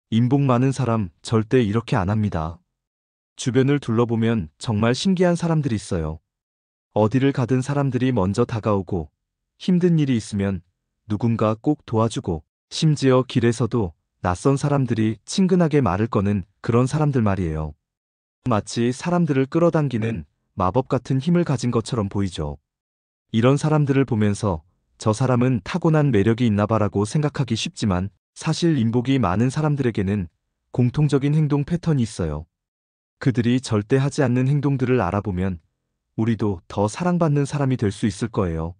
인복 많은 사람 절대 이렇게 안 합니다. 주변을 둘러보면 정말 신기한 사람들이 있어요. 어디를 가든 사람들이 먼저 다가오고 힘든 일이 있으면 누군가 꼭 도와주고 심지어 길에서도 낯선 사람들이 친근하게 말을 거는 그런 사람들 말이에요. 마치 사람들을 끌어당기는 마법 같은 힘을 가진 것처럼 보이죠. 이런 사람들을 보면서 저 사람은 타고난 매력이 있나 봐라고 생각하기 쉽지만 사실 인복이 많은 사람들에게는 공통적인 행동 패턴이 있어요. 그들이 절대 하지 않는 행동들을 알아보면 우리도 더 사랑받는 사람이 될 수 있을 거예요.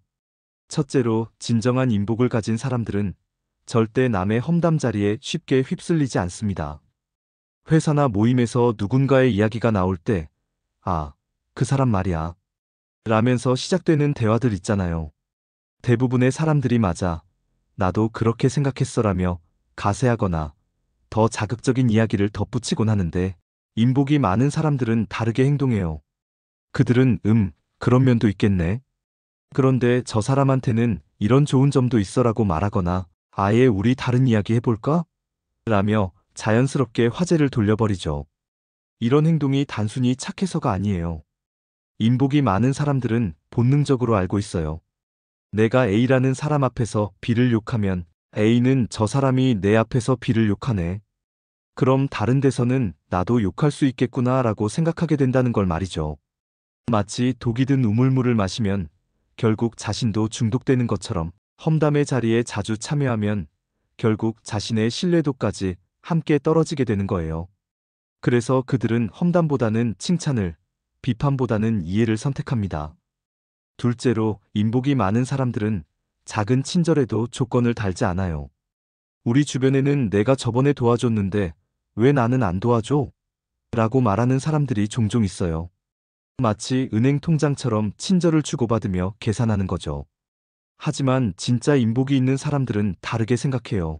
첫째로, 진정한 인복을 가진 사람들은 절대 남의 험담 자리에 쉽게 휩쓸리지 않습니다. 회사나 모임에서 누군가의 이야기가 나올 때, 아, 그 사람 말이야, 라면서 시작되는 대화들 있잖아요. 대부분의 사람들이 맞아, 나도 그렇게 생각했어라며 가세하거나 더 자극적인 이야기를 덧붙이곤 하는데, 인복이 많은 사람들은 다르게 행동해요. 그들은 그런 면도 있겠네. 그런데 저 사람한테는 이런 좋은 점도 있어라고 말하거나 아예 우리 다른 이야기 해볼까? 라며 자연스럽게 화제를 돌려버리죠. 이런 행동이 단순히 착해서가 아니에요. 인복이 많은 사람들은 본능적으로 알고 있어요. 내가 A라는 사람 앞에서 B를 욕하면 A는 저 사람이 내 앞에서 B를 욕하네. 그럼 다른 데서는 나도 욕할 수 있겠구나 라고 생각하게 된다는 걸 말이죠. 마치 독이 든 우물물을 마시면 결국 자신도 중독되는 것처럼 험담의 자리에 자주 참여하면 결국 자신의 신뢰도까지 함께 떨어지게 되는 거예요. 그래서 그들은 험담보다는 칭찬을, 비판보다는 이해를 선택합니다. 둘째로, 인복이 많은 사람들은 작은 친절에도 조건을 달지 않아요. 우리 주변에는 내가 저번에 도와줬는데 왜 나는 안 도와줘? 라고 말하는 사람들이 종종 있어요. 마치 은행 통장처럼 친절을 주고받으며 계산하는 거죠. 하지만 진짜 인복이 있는 사람들은 다르게 생각해요.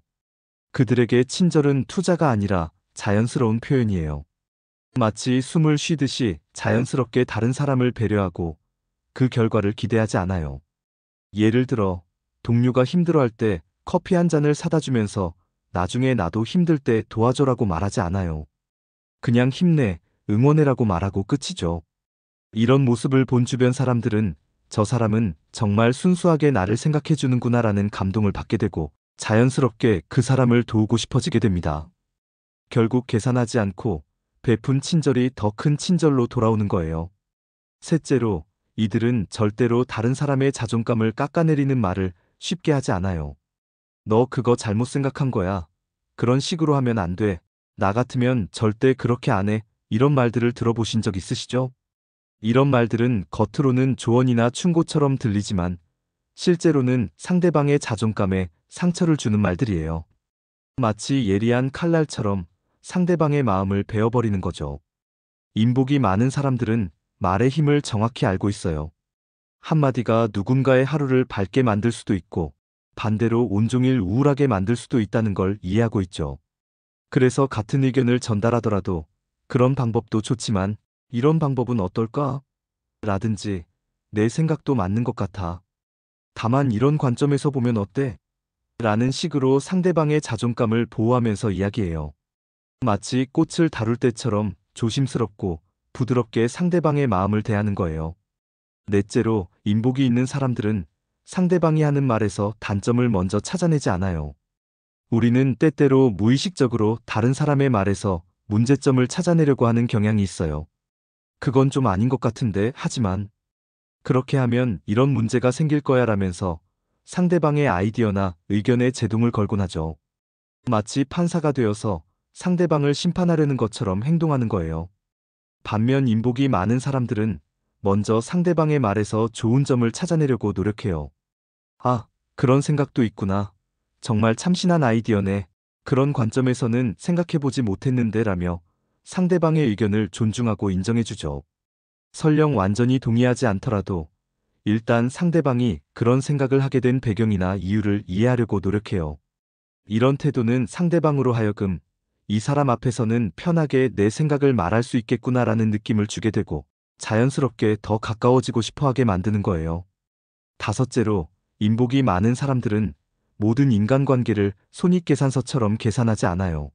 그들에게 친절은 투자가 아니라 자연스러운 표현이에요. 마치 숨을 쉬듯이 자연스럽게 다른 사람을 배려하고 그 결과를 기대하지 않아요. 예를 들어, 동료가 힘들어할 때 커피 한 잔을 사다 주면서 나중에 나도 힘들 때 도와줘라고 말하지 않아요. 그냥 힘내, 응원해라고 말하고 끝이죠. 이런 모습을 본 주변 사람들은 저 사람은 정말 순수하게 나를 생각해 주는구나라는 감동을 받게 되고 자연스럽게 그 사람을 도우고 싶어지게 됩니다. 결국 계산하지 않고 베푼 친절이 더 큰 친절로 돌아오는 거예요. 셋째로, 이들은 절대로 다른 사람의 자존감을 깎아내리는 말을 쉽게 하지 않아요. 너 그거 잘못 생각한 거야. 그런 식으로 하면 안 돼. 나 같으면 절대 그렇게 안 해. 이런 말들을 들어보신 적 있으시죠? 이런 말들은 겉으로는 조언이나 충고처럼 들리지만 실제로는 상대방의 자존감에 상처를 주는 말들이에요. 마치 예리한 칼날처럼 상대방의 마음을 베어버리는 거죠. 인복이 많은 사람들은 말의 힘을 정확히 알고 있어요. 한마디가 누군가의 하루를 밝게 만들 수도 있고 반대로 온종일 우울하게 만들 수도 있다는 걸 이해하고 있죠. 그래서 같은 의견을 전달하더라도 그런 방법도 좋지만 이런 방법은 어떨까? 라든지 내 생각도 맞는 것 같아. 다만 이런 관점에서 보면 어때? 라는 식으로 상대방의 자존감을 보호하면서 이야기해요. 마치 꽃을 다룰 때처럼 조심스럽고 부드럽게 상대방의 마음을 대하는 거예요. 넷째로, 인복이 있는 사람들은 상대방이 하는 말에서 단점을 먼저 찾아내지 않아요. 우리는 때때로 무의식적으로 다른 사람의 말에서 문제점을 찾아내려고 하는 경향이 있어요. 그건 좀 아닌 것 같은데, 하지만 그렇게 하면 이런 문제가 생길 거야 라면서 상대방의 아이디어나 의견에 제동을 걸곤 하죠. 마치 판사가 되어서 상대방을 심판하려는 것처럼 행동하는 거예요. 반면 인복이 많은 사람들은 먼저 상대방의 말에서 좋은 점을 찾아내려고 노력해요. 아, 그런 생각도 있구나. 정말 참신한 아이디어네. 그런 관점에서는 생각해보지 못했는데 라며 상대방의 의견을 존중하고 인정해주죠. 설령 완전히 동의하지 않더라도 일단 상대방이 그런 생각을 하게 된 배경이나 이유를 이해하려고 노력해요. 이런 태도는 상대방으로 하여금 이 사람 앞에서는 편하게 내 생각을 말할 수 있겠구나라는 느낌을 주게 되고 자연스럽게 더 가까워지고 싶어 하게 만드는 거예요. 다섯째로, 인복이 많은 사람들은 모든 인간관계를 손익계산서처럼 계산하지 않아요.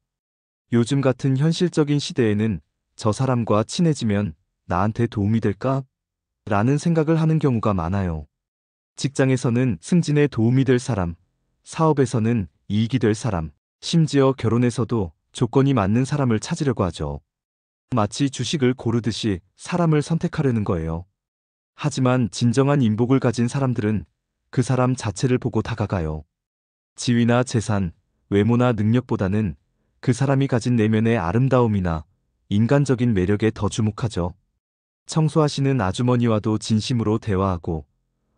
요즘 같은 현실적인 시대에는 저 사람과 친해지면 나한테 도움이 될까? 라는 생각을 하는 경우가 많아요. 직장에서는 승진에 도움이 될 사람, 사업에서는 이익이 될 사람, 심지어 결혼에서도 조건이 맞는 사람을 찾으려고 하죠. 마치 주식을 고르듯이 사람을 선택하려는 거예요. 하지만 진정한 인복을 가진 사람들은 그 사람 자체를 보고 다가가요. 지위나 재산, 외모나 능력보다는 그 사람이 가진 내면의 아름다움이나 인간적인 매력에 더 주목하죠. 청소하시는 아주머니와도 진심으로 대화하고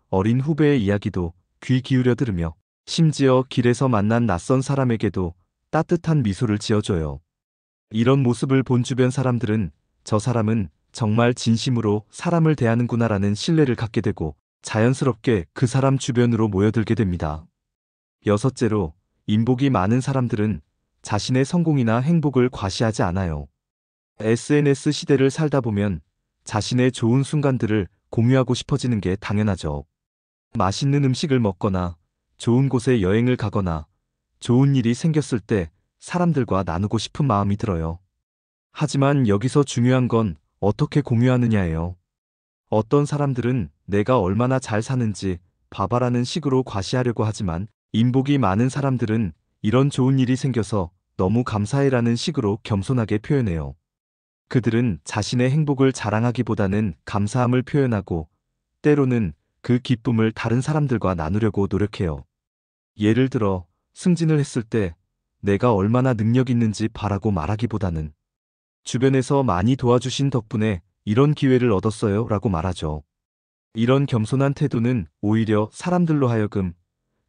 어린 후배의 이야기도 귀 기울여 들으며 심지어 길에서 만난 낯선 사람에게도 따뜻한 미소를 지어줘요. 이런 모습을 본 주변 사람들은 저 사람은 정말 진심으로 사람을 대하는구나라는 신뢰를 갖게 되고 자연스럽게 그 사람 주변으로 모여들게 됩니다. 여섯째로, 인복이 많은 사람들은 자신의 성공이나 행복을 과시하지 않아요. SNS 시대를 살다 보면 자신의 좋은 순간들을 공유하고 싶어지는 게 당연하죠. 맛있는 음식을 먹거나 좋은 곳에 여행을 가거나 좋은 일이 생겼을 때 사람들과 나누고 싶은 마음이 들어요. 하지만 여기서 중요한 건 어떻게 공유하느냐예요. 어떤 사람들은 내가 얼마나 잘 사는지 봐봐라는 식으로 과시하려고 하지만 인복이 많은 사람들은 이런 좋은 일이 생겨서 너무 감사해라는 식으로 겸손하게 표현해요. 그들은 자신의 행복을 자랑하기보다는 감사함을 표현하고 때로는 그 기쁨을 다른 사람들과 나누려고 노력해요. 예를 들어 승진을 했을 때 내가 얼마나 능력 있는지 바라고 말하기보다는 주변에서 많이 도와주신 덕분에 이런 기회를 얻었어요 라고 말하죠. 이런 겸손한 태도는 오히려 사람들로 하여금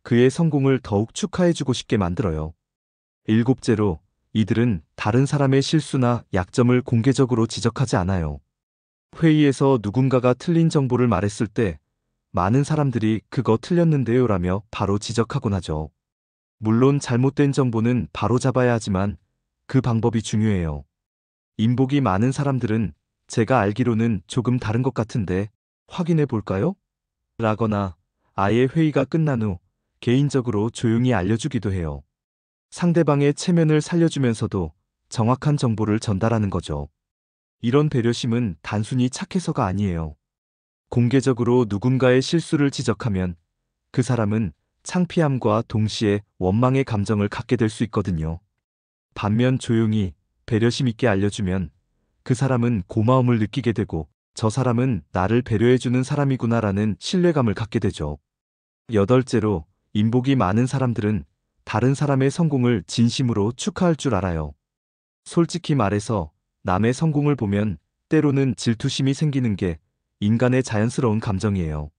그의 성공을 더욱 축하해주고 싶게 만들어요. 일곱째로, 이들은 다른 사람의 실수나 약점을 공개적으로 지적하지 않아요. 회의에서 누군가가 틀린 정보를 말했을 때 많은 사람들이 그거 틀렸는데요 라며 바로 지적하곤 하죠. 물론 잘못된 정보는 바로 잡아야 하지만 그 방법이 중요해요. 인복이 많은 사람들은 제가 알기로는 조금 다른 것 같은데 확인해 볼까요? 라거나 아예 회의가 끝난 후 개인적으로 조용히 알려주기도 해요. 상대방의 체면을 살려주면서도 정확한 정보를 전달하는 거죠. 이런 배려심은 단순히 착해서가 아니에요. 공개적으로 누군가의 실수를 지적하면 그 사람은 창피함과 동시에 원망의 감정을 갖게 될 수 있거든요. 반면 조용히 배려심 있게 알려주면 그 사람은 고마움을 느끼게 되고 저 사람은 나를 배려해주는 사람이구나라는 신뢰감을 갖게 되죠. 여덟째로, 인복이 많은 사람들은 다른 사람의 성공을 진심으로 축하할 줄 알아요. 솔직히 말해서 남의 성공을 보면 때로는 질투심이 생기는 게 인간의 자연스러운 감정이에요.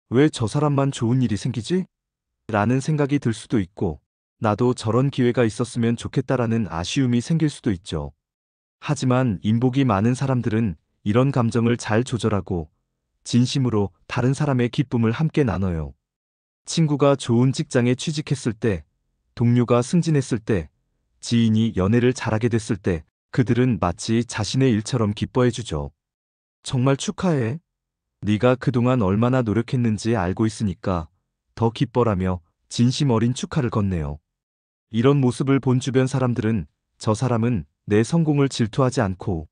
왜 저 사람만 좋은 일이 생기지? 라는 생각이 들 수도 있고 나도 저런 기회가 있었으면 좋겠다라는 아쉬움이 생길 수도 있죠. 하지만 인복이 많은 사람들은 이런 감정을 잘 조절하고 진심으로 다른 사람의 기쁨을 함께 나눠요. 친구가 좋은 직장에 취직했을 때, 동료가 승진했을 때, 지인이 연애를 잘하게 됐을 때 그들은 마치 자신의 일처럼 기뻐해주죠. 정말 축하해. 네가 그동안 얼마나 노력했는지 알고 있으니까 더 기뻐라며 진심 어린 축하를 건네요. 이런 모습을 본 주변 사람들은 저 사람은 내 성공을 질투하지 않고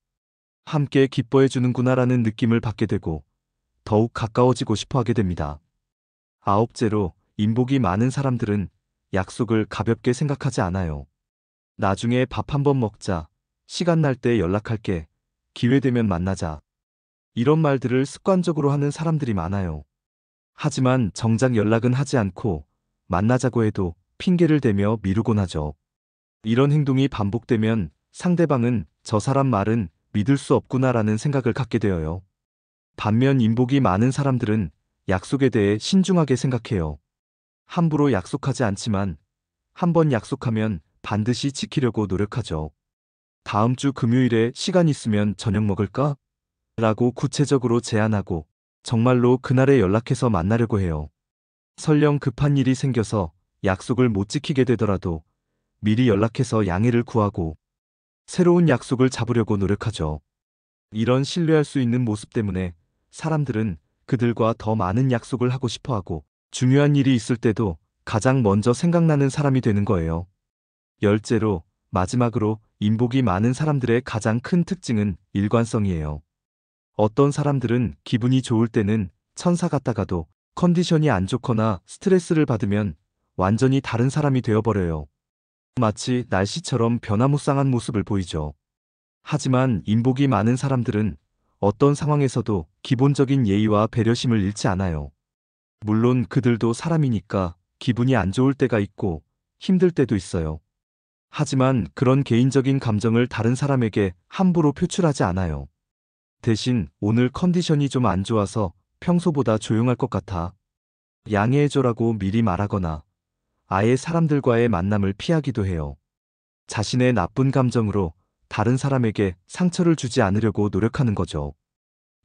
함께 기뻐해주는구나라는 느낌을 받게 되고 더욱 가까워지고 싶어 하게 됩니다. 아홉째로, 인복이 많은 사람들은 약속을 가볍게 생각하지 않아요. 나중에 밥 한번 먹자, 시간 날 때 연락할게, 기회 되면 만나자. 이런 말들을 습관적으로 하는 사람들이 많아요. 하지만 정작 연락은 하지 않고 만나자고 해도 핑계를 대며 미루곤 하죠. 이런 행동이 반복되면 상대방은 저 사람 말은 믿을 수 없구나라는 생각을 갖게 되어요. 반면 인복이 많은 사람들은 약속에 대해 신중하게 생각해요. 함부로 약속하지 않지만 한번 약속하면 반드시 지키려고 노력하죠. 다음 주 금요일에 시간 있으면 저녁 먹을까? 라고 구체적으로 제안하고 정말로 그날에 연락해서 만나려고 해요. 설령 급한 일이 생겨서 약속을 못 지키게 되더라도 미리 연락해서 양해를 구하고 새로운 약속을 잡으려고 노력하죠. 이런 신뢰할 수 있는 모습 때문에 사람들은 그들과 더 많은 약속을 하고 싶어 하고 중요한 일이 있을 때도 가장 먼저 생각나는 사람이 되는 거예요. 열째로, 마지막으로 인복이 많은 사람들의 가장 큰 특징은 일관성이에요. 어떤 사람들은 기분이 좋을 때는 천사 같다가도 컨디션이 안 좋거나 스트레스를 받으면 완전히 다른 사람이 되어버려요. 마치 날씨처럼 변화무쌍한 모습을 보이죠. 하지만 인복이 많은 사람들은 어떤 상황에서도 기본적인 예의와 배려심을 잃지 않아요. 물론 그들도 사람이니까 기분이 안 좋을 때가 있고 힘들 때도 있어요. 하지만 그런 개인적인 감정을 다른 사람에게 함부로 표출하지 않아요. 대신 오늘 컨디션이 좀 안 좋아서 평소보다 조용할 것 같아. 양해해줘라고 미리 말하거나 아예 사람들과의 만남을 피하기도 해요. 자신의 나쁜 감정으로 다른 사람에게 상처를 주지 않으려고 노력하는 거죠.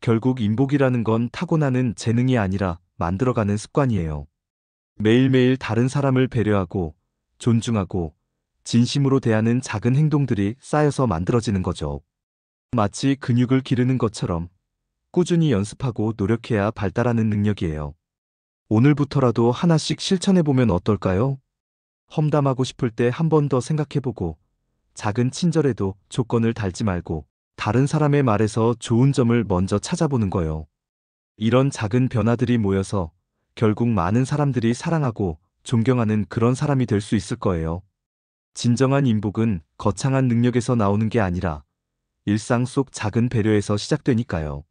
결국 인복이라는 건 타고나는 재능이 아니라 만들어가는 습관이에요. 매일매일 다른 사람을 배려하고 존중하고 진심으로 대하는 작은 행동들이 쌓여서 만들어지는 거죠. 마치 근육을 기르는 것처럼 꾸준히 연습하고 노력해야 발달하는 능력이에요. 오늘부터라도 하나씩 실천해보면 어떨까요? 험담하고 싶을 때 한 번 더 생각해보고 작은 친절에도 조건을 달지 말고 다른 사람의 말에서 좋은 점을 먼저 찾아보는 거예요. 이런 작은 변화들이 모여서 결국 많은 사람들이 사랑하고 존경하는 그런 사람이 될 수 있을 거예요. 진정한 인복은 거창한 능력에서 나오는 게 아니라 일상 속 작은 배려에서 시작되니까요.